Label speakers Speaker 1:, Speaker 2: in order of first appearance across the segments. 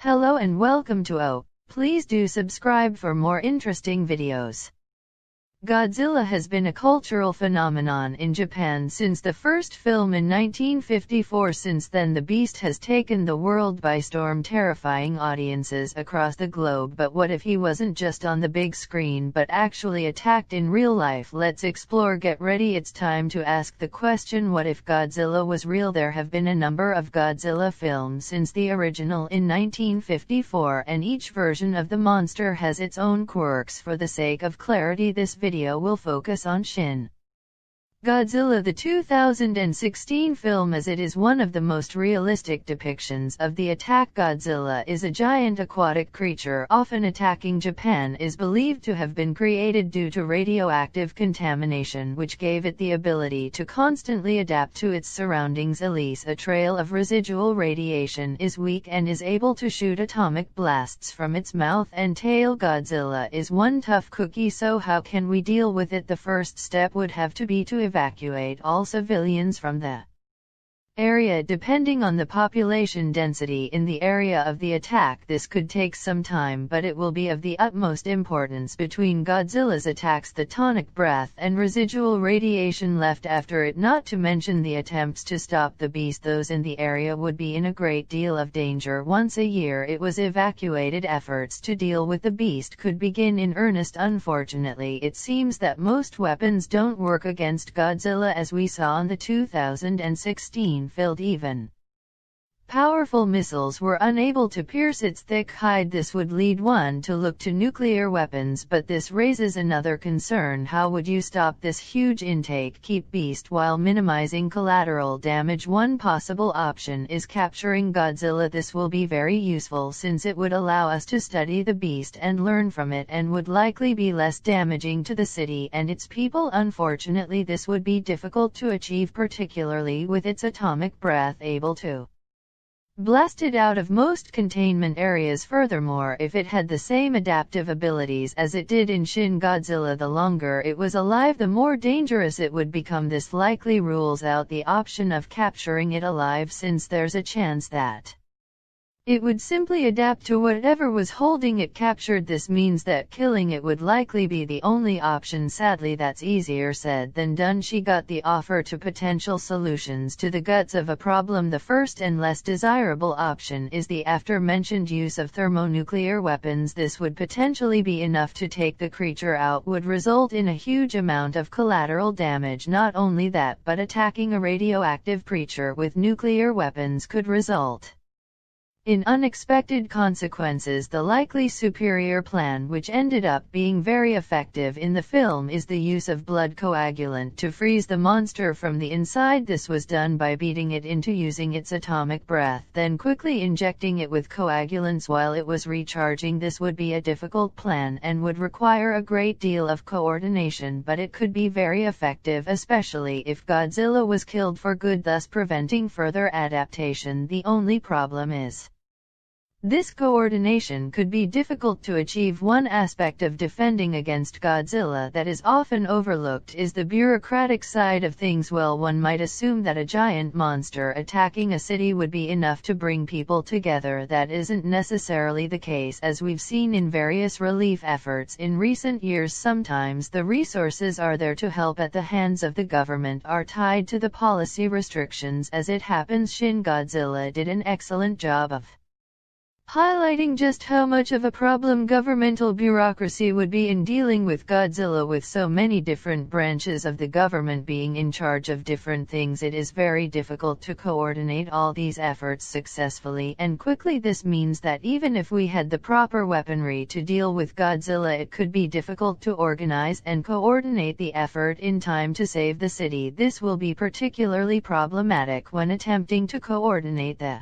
Speaker 1: Hello and welcome to Please do subscribe for more interesting videos. Godzilla has been a cultural phenomenon in Japan since the first film in 1954. Since then, the beast has taken the world by storm, terrifying audiences across the globe. But what if he wasn't just on the big screen but actually attacked in real life? Let's explore. Get ready, it's time to ask the question, what if Godzilla was real? There have been a number of Godzilla films since the original in 1954, and each version of the monster has its own quirks. For the sake of clarity, this video will focus on Shin Godzilla, the 2016 film, as it is one of the most realistic depictions of the attack. Godzilla is a giant aquatic creature often attacking Japan. Is believed to have been created due to radioactive contamination, which gave it the ability to constantly adapt to its surroundings. A trail of residual radiation is weak and is able to shoot atomic blasts from its mouth and tail. Godzilla is one tough cookie, so how can we deal with it? The first step would have to be to evacuate all civilians from the area. Depending on the population density in the area of the attack, this could take some time, but it will be of the utmost importance. Between Godzilla's attacks, the tonic breath and residual radiation left after it, not to mention the attempts to stop the beast, those in the area would be in a great deal of danger. Once a year it was evacuated, efforts to deal with the beast could begin in earnest. Unfortunately, it seems that most weapons don't work against Godzilla, as we saw in the 2016 filled. Even powerful missiles were unable to pierce its thick hide. This would lead one to look to nuclear weapons, but this raises another concern. How would you stop this huge intake? Keep beast while minimizing collateral damage. One possible option is capturing Godzilla. This will be very useful since it would allow us to study the beast and learn from it, and would likely be less damaging to the city and its people. Unfortunately, this would be difficult to achieve, particularly with its atomic breath able to blast it out of most containment areas. Furthermore, if it had the same adaptive abilities as it did in Shin Godzilla, the longer it was alive, the more dangerous it would become. This likely rules out the option of capturing it alive, since there's a chance that it would simply adapt to whatever was holding it captured. This means that killing it would likely be the only option. Sadly, that's easier said than done. She got the offer to potential solutions to the guts of a problem. The first and less desirable option is the aforementioned use of thermonuclear weapons. This would potentially be enough to take the creature out, would result in a huge amount of collateral damage. Not only that, but attacking a radioactive creature with nuclear weapons could result in unexpected consequences. The likely superior plan, which ended up being very effective in the film, is the use of blood coagulant to freeze the monster from the inside. This was done by beating it into using its atomic breath, then quickly injecting it with coagulants while it was recharging. This would be a difficult plan and would require a great deal of coordination, but it could be very effective, especially if Godzilla was killed for good, thus preventing further adaptation. The only problem is this coordination could be difficult to achieve. One aspect of defending against Godzilla that is often overlooked is the bureaucratic side of things. Well, one might assume that a giant monster attacking a city would be enough to bring people together. That isn't necessarily the case, as we've seen in various relief efforts in recent years. Sometimes the resources are there to help at the hands of the government are tied to the policy restrictions. As it happens, Shin Godzilla did an excellent job of highlighting just how much of a problem governmental bureaucracy would be in dealing with Godzilla. With so many different branches of the government being in charge of different things, it is very difficult to coordinate all these efforts successfully and quickly. This means that even if we had the proper weaponry to deal with Godzilla, it could be difficult to organize and coordinate the effort in time to save the city. This will be particularly problematic when attempting to coordinate the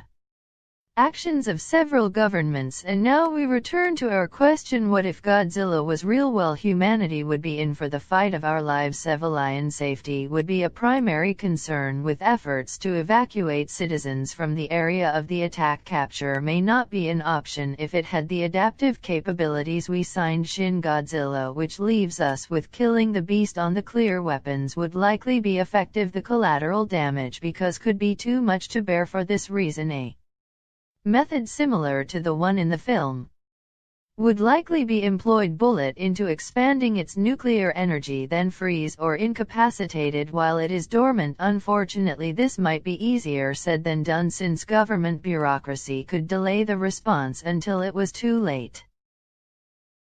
Speaker 1: actions of several governments. And now we return to our question, what if Godzilla was real? Well, humanity would be in for the fight of our lives. Civilian safety would be a primary concern, with efforts to evacuate citizens from the area of the attack. Capture may not be an option if it had the adaptive capabilities we signed Shin Godzilla, which leaves us with killing the beast on the clear. Weapons would likely be effective. The collateral damage because could be too much to bear. For this reason, a method similar to the one in the film would likely be employed bullet into expanding its nuclear energy, then freeze or incapacitate it while it is dormant. Unfortunately, this might be easier said than done, since government bureaucracy could delay the response until it was too late.